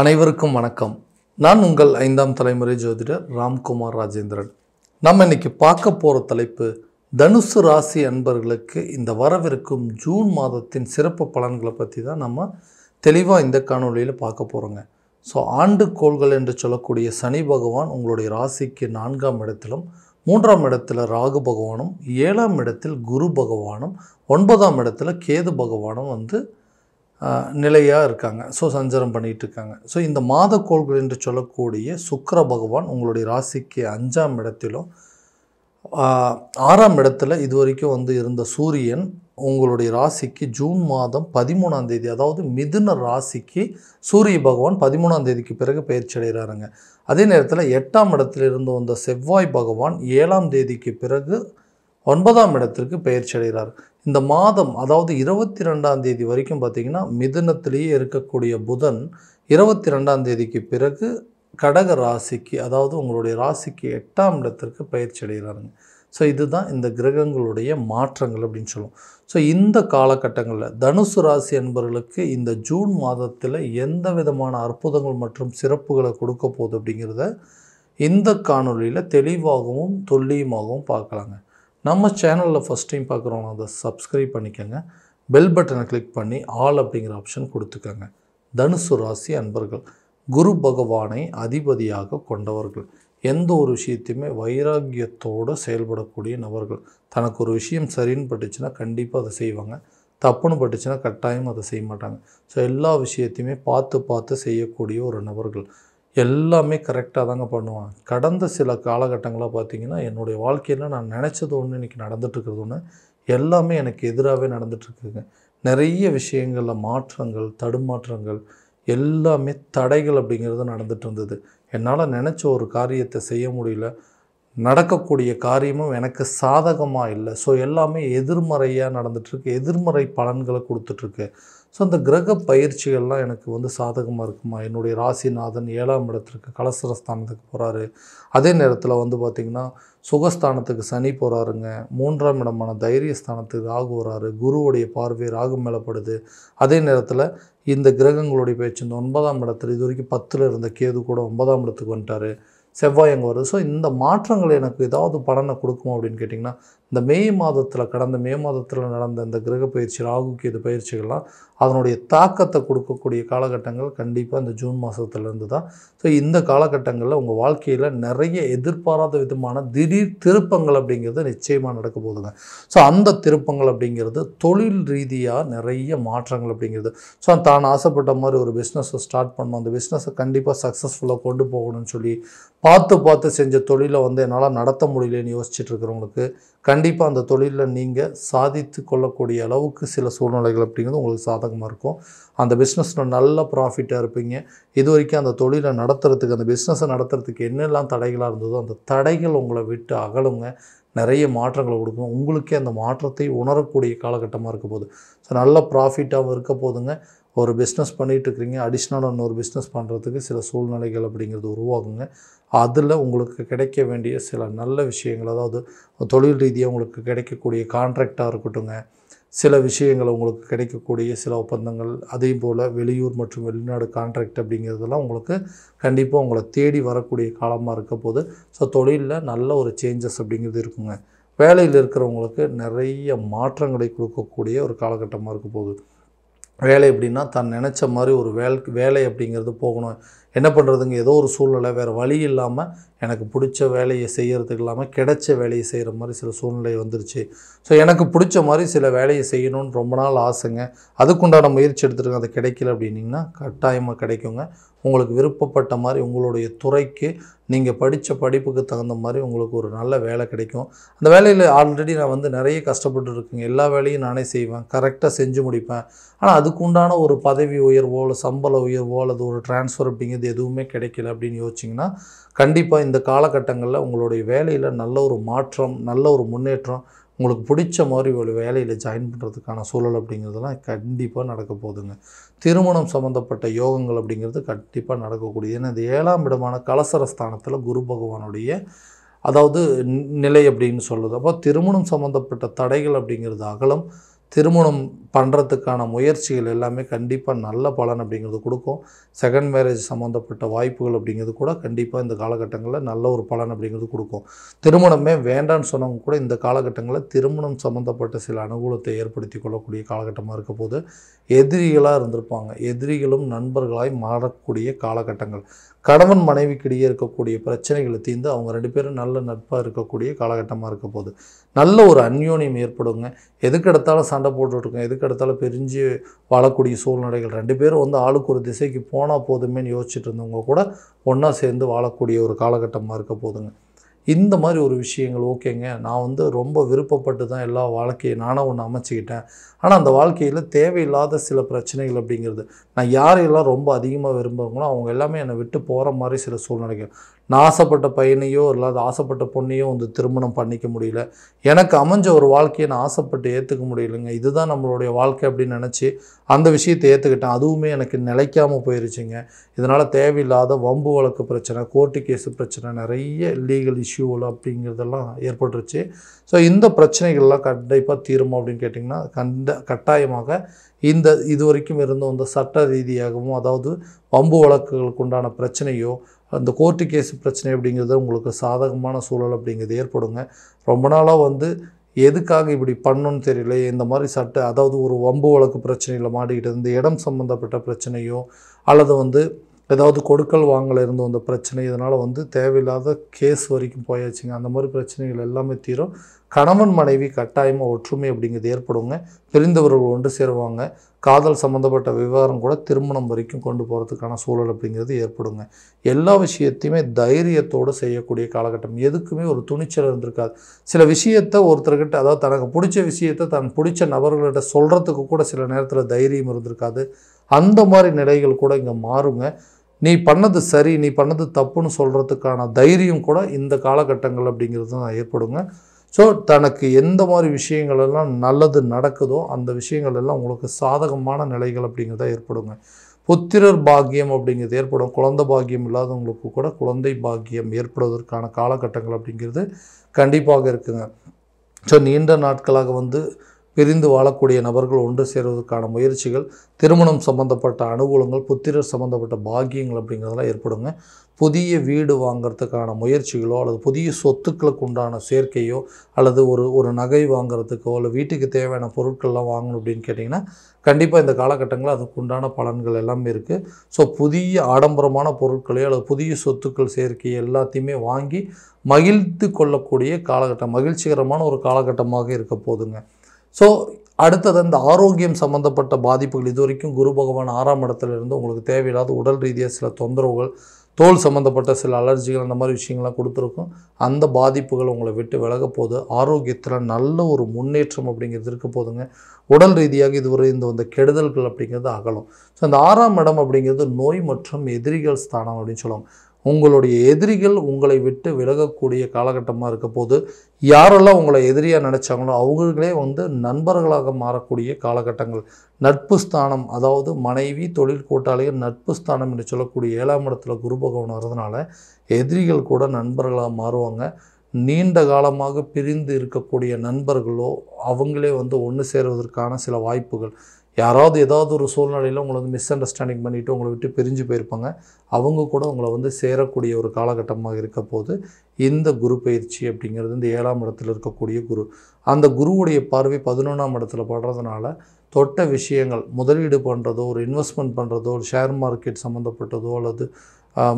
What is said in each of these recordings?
அனைவருக்கும் வணக்கம். நான் உங்கள் 5ஆம் தலைமுறை ஜோதிடர் ராம்குமார் ராஜேந்திரன். நம்ம இன்னைக்கு பார்க்க போகிற தலைப்பு தனுசு ராசி அன்பர்களுக்கு இந்த வரவிருக்கும் ஜூன் மாதத்தின் சிறப்பு பலன்களை பற்றி தான் நம்ம தெளிவாக இந்த காணொலியில் பார்க்க போகிறோங்க. ஸோ ஆண்டு கோள்கள் என்று சொல்லக்கூடிய சனி பகவான் உங்களுடைய ராசிக்கு 4ஆம் இடத்திலும் 3ஆம் இடத்துல ராகு பகவானும் 7ஆம் இடத்தில் குரு பகவானும் 9ஆம் இடத்துல கேது பகவானும் நிலையாக இருக்காங்க. ஸோ சஞ்சாரம் பண்ணிகிட்டு இருக்காங்க. ஸோ இந்த மாத கோள்கள் என்று சொல்லக்கூடிய சுக்கிர பகவான் உங்களுடைய ராசிக்கு 5ஆம் இடத்திலும் 6ஆம் இடத்துல இது வரைக்கும் இருந்த சூரியன் உங்களுடைய ராசிக்கு ஜூன் மாதம் 13ஆம் தேதி, அதாவது மிதுன ராசிக்கு சூரிய பகவான் 13ஆம் தேதிக்கு பிறகு பயிற்சி அடைகிறாருங்க. அதே நேரத்தில் 8ஆம் இடத்துல இருந்து வந்த செவ்வாய் பகவான் 7ஆம் தேதிக்கு பிறகு 9ஆம் இடத்திற்கு பயிற்சி அடைகிறார். இந்த மாதம் அதாவது 22ஆம் தேதி வரைக்கும் பார்த்திங்கன்னா மிதுனத்திலேயே இருக்கக்கூடிய புதன் 22ஆம் தேதிக்கு பிறகு கடக ராசிக்கு, அதாவது உங்களுடைய ராசிக்கு 8ஆம் இடத்திற்கு பயிற்சி அடைகிறாருங்க. ஸோ இதுதான் இந்த கிரகங்களுடைய மாற்றங்கள் அப்படின்னு சொல்லுவோம். ஸோ இந்த காலகட்டங்களில் தனுசு ராசி என்பவர்களுக்கு இந்த ஜூன் மாதத்தில் எந்த விதமான அற்புதங்கள் மற்றும் சிறப்புகளை கொடுக்க போகுது அப்படிங்கிறத இந்த காணொலியில் தெளிவாகவும் துல்லியமாகவும் பார்க்கலாங்க. நம்ம சேனலில் ஃபஸ்ட் டைம் பார்க்குறவங்க அதை சப்ஸ்கிரைப் பண்ணிக்கோங்க. பெல் பட்டனை கிளிக் பண்ணி ஆல் அப்படிங்கிற ஆப்ஷன் கொடுத்துக்கோங்க. தனுசு ராசி அன்பர்கள் குரு பகவானை அதிபதியாக கொண்டவர்கள், எந்த ஒரு விஷயத்தையுமே வைராக்கியத்தோடு செயல்படக்கூடிய நபர்கள். தனக்கு ஒரு விஷயம் சரின்னு பட்டுச்சுன்னா கண்டிப்பாக அதை செய்வாங்க, தப்புன்னு பட்டுச்சுன்னா கட்டாயம் அதை செய்ய மாட்டாங்க. ஸோ எல்லா விஷயத்தையுமே பார்த்து செய்யக்கூடிய ஒரு நபர்கள். எல்லாமே கரெக்டாக தாங்க பண்ணுவாங்க. கடந்த சில காலகட்டங்களாக பார்த்திங்கன்னா என்னுடைய வாழ்க்கையில் நான் நினச்சது ஒன்று இன்றைக்கி நடந்துகிட்ருக்கிறது ஒன்று, எல்லாமே எனக்கு எதிராகவே நடந்துகிட்ருக்குங்க. நிறைய விஷயங்களில் மாற்றங்கள், தடுமாற்றங்கள், எல்லாமே தடைகள் அப்படிங்கிறது நடந்துகிட்டு இருந்தது. என்னால் நினச்ச ஒரு காரியத்தை செய்ய முடியல, நடக்கக்கூடிய காரியமும் எனக்கு சாதகமாக இல்லை. ஸோ எல்லாமே எதிர்மறையாக நடந்துகிட்ருக்கு, எதிர்மறை பலன்களை கொடுத்துட்ருக்கு. ஸோ அந்த கிரக பயிற்சிகள்லாம் எனக்கு சாதகமாக இருக்குமா? என்னுடைய ராசிநாதன் 7ஆம் இடத்திற்கு கலசரஸ்தானத்துக்கு போகிறாரு. அதே நேரத்தில் பார்த்திங்கன்னா சுகஸ்தானத்துக்கு சனி போகிறாருங்க. 3ஆம் இடமான தைரியஸ்தானத்துக்கு ராகு வராரு. குருவுடைய பார்வை ராகு மேலே படுது. அதே நேரத்தில் இந்த கிரகங்களுடைய பயிற்சி இந்த 9ஆம் இடத்துல இது வரைக்கும் 10ல் இருந்த கேது கூட 9ஆம் இடத்துக்கு வந்துட்டார். செவ்வாய் அங்கே வருது. ஸோ இந்த மாற்றங்கள் எனக்கு ஏதாவது பலனை கொடுக்குமா அப்படின்னு கேட்டிங்கன்னா, இந்த கடந்த மே மாதத்தில் நடந்த இந்த கிரக பயிற்சி ராகு கேது பயிற்சிகள்லாம் அதனுடைய தாக்கத்தை கொடுக்கக்கூடிய காலகட்டங்கள் கண்டிப்பாக இந்த ஜூன் மாதத்துலேருந்து தான். ஸோ இந்த காலகட்டங்களில் உங்கள் வாழ்க்கையில் நிறைய எதிர்பாராத விதமான திடீர் திருப்பங்கள் அப்படிங்கிறது நிச்சயமாக நடக்க போகுதுங்க. ஸோ அந்த திருப்பங்கள் அப்படிங்கிறது தொழில் ரீதியாக நிறைய மாற்றங்கள் அப்படிங்கிறது. ஸோ தான் ஆசைப்பட்ட மாதிரி ஒரு பிஸ்னஸை ஸ்டார்ட் பண்ணணும், அந்த பிஸ்னஸை கண்டிப்பாக சக்ஸஸ்ஃபுல்லாக கொண்டு போகணும்னு சொல்லி பார்த்து செஞ்ச தொழிலை என்னால் நடத்த முடியலன்னு யோசிச்சுட்டு இருக்கிறவங்களுக்கு கண்டிப்பாக அந்த தொழிலில் நீங்கள் சாதித்து கொள்ளக்கூடிய அளவுக்கு சில சூழ்நிலைகள் அப்படிங்கிறது உங்களுக்கு சாதகமாக இருக்கும். அந்த பிஸ்னஸில் நல்ல ப்ராஃபிட்டாக இருப்பீங்க. இது வரைக்கும் அந்த தொழிலை நடத்துறதுக்கு, அந்த பிஸ்னஸை நடத்துறதுக்கு என்னெல்லாம் தடைகளாக இருந்ததோ அந்த தடைகள் உங்களை விட்டு அகலுங்க. நிறைய மாற்றங்களை கொடுக்கும். உங்களுக்கே அந்த மாற்றத்தை உணரக்கூடிய காலகட்டமாக இருக்க போகுது. ஸோ நல்ல ப்ராஃபிட்டாகவும் இருக்க போதுங்க. ஒரு பிஸ்னஸ் பண்ணிகிட்டு இருக்கிறீங்க, அடிஷ்னலாக இன்னொரு பிஸ்னஸ் பண்ணுறதுக்கு சில சூழ்நிலைகள் அப்படிங்கிறது உருவாகுங்க. அதில் உங்களுக்கு கிடைக்க வேண்டிய சில நல்ல விஷயங்கள், அதாவது தொழில் ரீதியாக உங்களுக்கு கிடைக்கக்கூடிய கான்ட்ராக்டாக இருக்கட்டுங்க, சில விஷயங்கள் உங்களுக்கு கிடைக்கக்கூடிய சில ஒப்பந்தங்கள், அதே போல் வெளியூர் மற்றும் வெளிநாடு கான்ட்ராக்ட் அப்படிங்கிறதெல்லாம் உங்களுக்கு கண்டிப்பாக உங்களை தேடி வரக்கூடிய காலமாக இருக்க போது. ஸோ தொழிலில் நல்ல ஒரு சேஞ்சஸ் அப்படிங்கிறது இருக்குங்க. வேலையில் இருக்கிறவங்களுக்கு நிறைய மாற்றங்களை கொடுக்கக்கூடிய ஒரு காலகட்டமாக இருக்க போகுது. வேலை எப்படின்னா தான் நினச்ச மாதிரி ஒரு வேலை அப்படிங்கிறது போகணும். என்ன பண்ணுறதுங்க, ஏதோ ஒரு சூழ்நிலை, வேறு வழி இல்லாமல் எனக்கு பிடிச்ச வேலையை செய்கிறதுக்கு இல்லாமல் கிடைச்ச வேலையை செய்கிற மாதிரி சில சூழ்நிலை வந்துருச்சு. ஸோ எனக்கு பிடிச்ச மாதிரி சில வேலையை செய்யணும்னு ரொம்ப நாள் ஆசைங்க, அதுக்குண்டான முயற்சி எடுத்துருங்க, அது கிடைக்கல அப்படின்னிங்கன்னா கட்டாயமாக கிடைக்குங்க. உங்களுக்கு விருப்பப்பட்ட மாதிரி உங்களுடைய துறைக்கு நீங்கள் படித்த படிப்புக்கு தகுந்த மாதிரி உங்களுக்கு ஒரு நல்ல வேலை கிடைக்கும். அந்த வேலையில் ஆல்ரெடி நான் நிறைய கஷ்டப்பட்டு இருக்குங்க, எல்லா வேலையும் நானே செய்வேன், கரெக்டாக செஞ்சு முடிப்பேன். ஆனால் அதுக்குண்டான ஒரு பதவி உயர்வோ இல்லை சம்பள உயர்வோ அல்லது ஒரு டிரான்ஸ்ஃபர் அப்படிங்கிறது எதுவுமே கிடைக்கல அப்படின்னு யோசிச்சிங்கன்னா கண்டிப்பாக இந்த காலகட்டங்களில் உங்களுடைய வேலையில் நல்ல ஒரு மாற்றம், நல்ல ஒரு முன்னேற்றம், உங்களுக்கு பிடிச்ச மாதிரி ஒரு வேலையில் ஜாயின் பண்ணுறதுக்கான சூழல் அப்படிங்கிறதுலாம் கண்டிப்பாக நடக்க போகுதுங்க. திருமணம் சம்மந்தப்பட்ட யோகங்கள் அப்படிங்கிறது கண்டிப்பாக நடக்கக்கூடியது. ஏன்னா இந்த 7ஆம் இடமான கலசரஸ்தானத்தில் குரு பகவானுடைய அதாவது நிலை அப்படின்னு சொல்லுது. அப்போ திருமணம் சம்மந்தப்பட்ட தடைகள் அப்படிங்கிறது அகலம், திருமணம் பண்ணுறதுக்கான முயற்சிகள் எல்லாமே கண்டிப்பாக நல்ல பலன் அப்படிங்கிறது கொடுக்கும். செகண்ட் மேரேஜ் சம்மந்தப்பட்ட வாய்ப்புகள் அப்படிங்கிறது கூட கண்டிப்பாக இந்த காலகட்டங்களில் நல்ல ஒரு பலன் அப்படிங்கிறது கொடுக்கும். திருமணமே வேண்டான்னு சொன்னவங்க கூட இந்த காலகட்டங்களில் திருமணம் சம்மந்தப்பட்ட சில அனுகூலத்தை ஏற்படுத்தி கொள்ளக்கூடிய காலகட்டமாக இருக்க போது. எதிரிகளாக இருந்திருப்பாங்க, எதிரிகளும் நண்பர்களாய் மாறக்கூடிய காலகட்டங்கள். கணவன் மனைவிக்கிடையே இருக்கக்கூடிய பிரச்சனைகளை தீர்ந்து அவங்க 2 பேரும் நல்ல நட்பாக இருக்கக்கூடிய காலகட்டமாக இருக்க போது. நல்ல ஒரு அந்யோன்யம் ஏற்படுங்க. எதுக்கெடுத்தாலும் சண்டை போட்டுட்ருக்கோம், எதுக்கெடுத்தாலும் பிரிஞ்சு வாழக்கூடிய சூழ்நிலைகள், 2 பேரும் வந்து ஆளுக்கு ஒரு திசைக்கு போனால் போதுமேன்னு யோசிச்சுட்டு இருந்தவங்க கூட ஒன்றா சேர்ந்து வாழக்கூடிய ஒரு காலகட்டமாக இருக்க போதுங்க. இந்த மாதிரி ஒரு விஷயங்கள் ஓகேங்க, நான் வந்து ரொம்ப விருப்பப்பட்டு தான் எல்லா வாழ்க்கையை நானாக ஒன்று அமைச்சிக்கிட்டேன். ஆனால் அந்த வாழ்க்கையில் தேவையில்லாத சில பிரச்சனைகள் அப்படிங்கிறது, நான் யாரையெல்லாம் ரொம்ப அதிகமாக விரும்புகிறேங்களோ அவங்க எல்லாமே என்னை விட்டு போகிற மாதிரி சில சூழ்நிலைகள். நான் ஆசைப்பட்ட பையனையோ இல்லாத ஆசைப்பட்ட பொண்ணையோ வந்து திருமணம் பண்ணிக்க முடியல, எனக்கு அமைஞ்ச ஒரு வாழ்க்கையை நான் ஆசைப்பட்டு ஏற்றுக்க முடியலைங்க, இதுதான் நம்மளுடைய வாழ்க்கை அப்படின்னு நினச்சி அந்த விஷயத்தை ஏற்றுக்கிட்டேன், அதுவுமே எனக்கு நிலைக்காமல் போயிருச்சுங்க. இதனால் தேவையில்லாத வம்பு வழக்கு பிரச்சனை, கோர்ட்டு கேஸு பிரச்சனை, நிறைய லீகல் இஷ்யூவில் அப்படிங்கிறதெல்லாம் ஏற்பட்டுருச்சு. ஸோ இந்த பிரச்சனைகள்லாம் கண்டிப்பாக தீருமா அப்படின்னு கேட்டிங்கன்னா கட்டாயமாக இது வரைக்கும் இருந்த அந்த சட்ட ரீதியாகவும், அதாவது வம்பு வழக்குகளுக்கு உண்டான பிரச்சனையோ அந்த கோர்ட்டு கேஸ் பிரச்சனை அப்படிங்கிறது உங்களுக்கு சாதகமான சூழல் அப்படிங்கிறது ஏற்படுங்க. ரொம்ப நாளாக வந்து எதுக்காக இப்படி பண்ணணும்னு தெரியல, இந்த மாதிரி அதாவது ஒரு வம்பு வழக்கு பிரச்சனையில் மாட்டிக்கிட்டு இந்த இடம் சம்மந்தப்பட்ட பிரச்சனையோ அல்லது வந்து ஏதாவது கொடுக்கல் வாங்கல இருந்து வந்த பிரச்சனை, இதனால் வந்து தேவையில்லாத கேஸ் வரைக்கும் போயாச்சுங்க. அந்த மாதிரி பிரச்சனைகள் எல்லாமே தீரும். கணவன் மனைவி கட்டாயமாக ஒற்றுமை அப்படிங்கிறது ஏற்படுங்க. பிரிந்தவர்கள் ஒன்று சேருவாங்க. காதல் சம்மந்தப்பட்ட விவகாரம் கூட திருமணம் வரைக்கும் கொண்டு போகிறதுக்கான சூழல் அப்படிங்கிறது ஏற்படுங்க. எல்லா விஷயத்தையுமே தைரியத்தோடு செய்யக்கூடிய காலகட்டம். எதுக்குமே ஒரு துணிச்சல் இருந்திருக்காது. சில விஷயத்தை ஒருத்தர்கிட்ட, அதாவது தனக்கு பிடிச்ச விஷயத்தை தன் பிடிச்ச நபர்கள்கிட்ட சொல்கிறதுக்கு கூட சில நேரத்தில் தைரியம் இருந்திருக்காது. அந்த மாதிரி நிலைகள் கூட இங்கே மாறுங்க. நீ பண்ணது சரி, நீ பண்ணது தப்புன்னு சொல்கிறதுக்கான தைரியம் கூட இந்த காலகட்டங்கள் அப்படிங்கிறது தான் ஏற்படுங்க. ஸோ தனக்கு எந்த மாதிரி விஷயங்களெல்லாம் நல்லது நடக்குதோ அந்த விஷயங்கள் எல்லாம் உங்களுக்கு சாதகமான நிலைகள் அப்படிங்கிறத ஏற்படுங்க. புத்திரர் பாக்கியம் அப்படிங்கிறது ஏற்படும். குழந்தை பாக்கியம் இல்லாதவங்களுக்கு கூட குழந்தை பாக்கியம் ஏற்படுவதற்கான காலகட்டங்கள் அப்படிங்கிறது கண்டிப்பாக இருக்குங்க. ஸோ நீண்ட நாட்களாக வந்து பிரிந்து வாழக்கூடிய நபர்கள் ஒன்று சேருவதற்கான முயற்சிகள், திருமணம் சம்பந்தப்பட்ட அனுகூலங்கள், புத்திரர் சம்பந்தப்பட்ட பாக்கியங்கள் அப்படிங்கிறதெல்லாம் ஏற்படுங்க. புதிய வீடு வாங்கிறதுக்கான முயற்சிகளோ அல்லது புதிய சொத்துக்களுக்கு உண்டான சேர்க்கையோ அல்லது ஒரு நகை வாங்கிறதுக்கோ இல்லை வீட்டுக்கு தேவையான பொருட்கள்லாம் வாங்கணும் அப்படின்னு கேட்டிங்கன்னா கண்டிப்பாக இந்த காலகட்டங்களில் அதுக்கு உண்டான பலன்கள் எல்லாமே இருக்குது. ஸோ புதிய ஆடம்பரமான பொருட்களையோ அல்லது புதிய சொத்துக்கள் சேர்க்கை எல்லாத்தையுமே வாங்கி மகிழ்ந்து கொள்ளக்கூடிய காலகட்டம், மகிழ்ச்சிகரமான ஒரு காலகட்டமாக இருக்க போதுங்க. ஸோ அடுத்தது அந்த ஆரோக்கியம் சம்மந்தப்பட்ட பாதிப்புகள், இது வரைக்கும் குரு பகவான் 6ஆம் இடத்துல இருந்து உங்களுக்கு தேவையில்லாத உடல் ரீதியாக சில தொந்தரவுகள், தோல் சம்மந்தப்பட்ட சில அலர்ஜிகள், அந்த மாதிரி விஷயங்கள்லாம் கொடுத்துருக்கும். அந்த பாதிப்புகள் உங்களை விட்டு விலக போது. ஆரோக்கியத்தில் நல்ல ஒரு முன்னேற்றம் அப்படிங்கிறது இருக்க போதுங்க. உடல் ரீதியாக இதுவரை இந்த கெடுதல்கள் அப்படிங்கிறது அகலும். ஸோ அந்த 6ஆம் இடம் அப்படிங்கிறது நோய் மற்றும் எதிரிகள் ஸ்தானம் அப்படின்னு சொல்லுவாங்க. உங்களுடைய எதிரிகள் உங்களை விட்டு விலகக்கூடிய காலகட்டமாக இருக்க போது. யாரெல்லாம் உங்களை எதிரியாக நினச்சாங்களோ அவங்களே வந்து நண்பர்களாக மாறக்கூடிய காலகட்டங்கள். நட்பு ஸ்தானம், அதாவது மனைவி, தொழில் கூட்டாளிகள், நட்பு ஸ்தானம் என்று சொல்லக்கூடிய 7ஆம் இடத்துல குரு பகவான் வர்றதுனால எதிரிகள் கூட நண்பர்களாக மாறுவாங்க. நீண்ட காலமாக பிரிந்து இருக்கக்கூடிய நண்பர்களோ அவங்களே வந்து ஒன்று சேருவதற்கான சில வாய்ப்புகள். யாராவது ஏதாவது ஒரு சூழ்நிலையில் உங்களை வந்து மிஸ் அண்டர்ஸ்டாண்டிங் பண்ணிவிட்டு உங்களை விட்டு பிரிஞ்சு போயிருப்பாங்க. அவங்க கூட உங்களை வந்து சேரக்கூடிய ஒரு காலகட்டமாக இருக்க போது. இந்த குரு பயிற்சி அப்படிங்கிறது இந்த 7ஆம் இடத்துல இருக்கக்கூடிய குரு, அந்த குருவுடைய பார்வை 11ஆம் இடத்துல படுறதுனால தொட்ட விஷயங்கள், முதலீடு பண்ணுறதோ, ஒரு இன்வெஸ்ட்மெண்ட் பண்ணுறதோ, ஒரு ஷேர் மார்க்கெட் சம்மந்தப்பட்டதோ அல்லது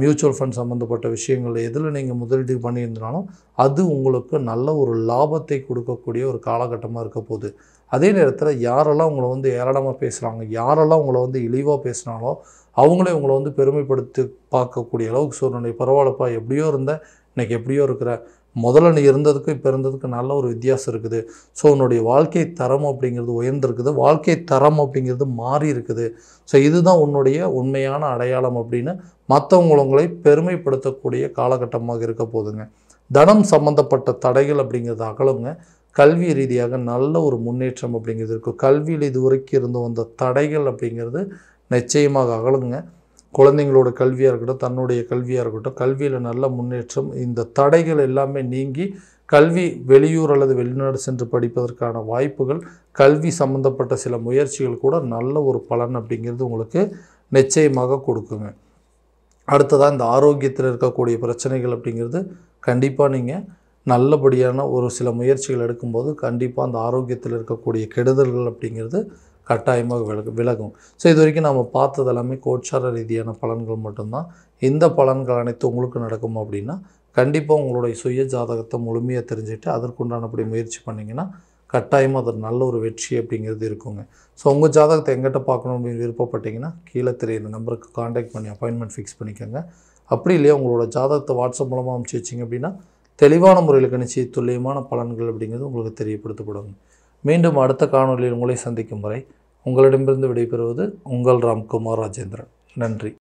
மியூச்சுவல் ஃபண்ட் சம்மந்தப்பட்ட விஷயங்கள் எதில் நீங்கள் முதலீடு பண்ணியிருந்தாலும் அது உங்களுக்கு நல்ல ஒரு லாபத்தை கொடுக்கக்கூடிய ஒரு காலகட்டமாக இருக்க போகுது. அதே நேரத்தில் யாரெல்லாம் உங்களை வந்து ஏளனமாக பேசுகிறாங்க, யாரெல்லாம் உங்களை வந்து இழிவாக பேசுனாலோ அவங்களே உங்களை வந்து பெருமைப்படுத்தி பார்க்கக்கூடிய அளவுக்கு சூழ்நிலை. பரவாயில்லப்பா, எப்படியோ இருந்த இன்றைக்கி எப்படியோ இருக்கிற, முதல்ல நீ இருந்ததுக்கு இப்போ இருந்ததுக்கு நல்ல ஒரு வித்தியாசம் இருக்குது. ஸோ உன்னுடைய வாழ்க்கை தரம் அப்படிங்கிறது உயர்ந்திருக்குது, வாழ்க்கை தரம் அப்படிங்கிறது மாறி இருக்குது. ஸோ இதுதான் உன்னுடைய உண்மையான அடையாளம் அப்படின்னு மற்றவங்களை பெருமைப்படுத்தக்கூடிய காலகட்டமாக இருக்க போதுங்க. தனம் சம்மந்தப்பட்ட தடைகள் அப்படிங்கிறது அகலுங்க. கல்வி ரீதியாக நல்ல ஒரு முன்னேற்றம் அப்படிங்கிறது இருக்கும். கல்வியில் இதுவரைக்கும் இருந்து வந்த தடைகள் அப்படிங்கிறது நிச்சயமாக அகலுங்க. குழந்தைங்களோட கல்வியாக இருக்கட்டும், தன்னுடைய கல்வியாக இருக்கட்டும், கல்வியில் நல்ல முன்னேற்றம், இந்த தடைகள் எல்லாமே நீங்கி கல்வி வெளியூர் அல்லது வெளிநாடு சென்று படிப்பதற்கான வாய்ப்புகள், கல்வி சம்பந்தப்பட்ட சில முயற்சிகள் கூட நல்ல ஒரு பலன் அப்படிங்கிறது உங்களுக்கு நிச்சயமாக கொடுக்குங்க. அடுத்ததாக இந்த ஆரோக்கியத்தில் இருக்கக்கூடிய பிரச்சனைகள் அப்படிங்கிறது கண்டிப்பாக நீங்கள் நல்லபடியான ஒரு சில முயற்சிகள் எடுக்கும்போது கண்டிப்பாக அந்த ஆரோக்கியத்தில் இருக்கக்கூடிய கெடுதல்கள் அப்படிங்கிறது கட்டாயமாக விலகும். ஸோ இது வரைக்கும் நம்ம பார்த்தது எல்லாமே கோச்சார ரீதியான பலன்கள் மட்டும்தான். இந்த பலன்கள் அனைத்து உங்களுக்கு நடக்கும் அப்படின்னா கண்டிப்பாக உங்களுடைய சுய ஜாதகத்தை முழுமையாக தெரிஞ்சுட்டு அதற்குண்டானபடி முயற்சி பண்ணிங்கன்னா கட்டாயமாக அது நல்ல ஒரு வெற்றி அப்படிங்கிறது இருக்குங்க. ஸோ உங்கள் ஜாதகத்தை எங்கிட்ட பார்க்கணும் அப்படின்னு விருப்பப்பட்டீங்கன்னா கீழே தெரியுற நம்பருக்கு காண்டாக்ட் பண்ணி அப்பாயின்மெண்ட் ஃபிக்ஸ் பண்ணிக்கோங்க. அப்படி இல்லையா உங்களோட ஜாதகத்தை வாட்ஸ்அப் மூலமாக அனுப்பிச்சி வச்சிங்க அப்படின்னா தெளிவான முறையில் கணிச்சு துல்லியமான பலன்கள் அப்படிங்கிறது உங்களுக்கு தெரியப்படுத்தப்படும். மீண்டும் அடுத்த காணொலியில் உங்களை சந்திக்கும் வரை உங்களிடமிருந்து விடைபெறுவது உங்கள் ராம்குமார் ராஜேந்திரன். நன்றி.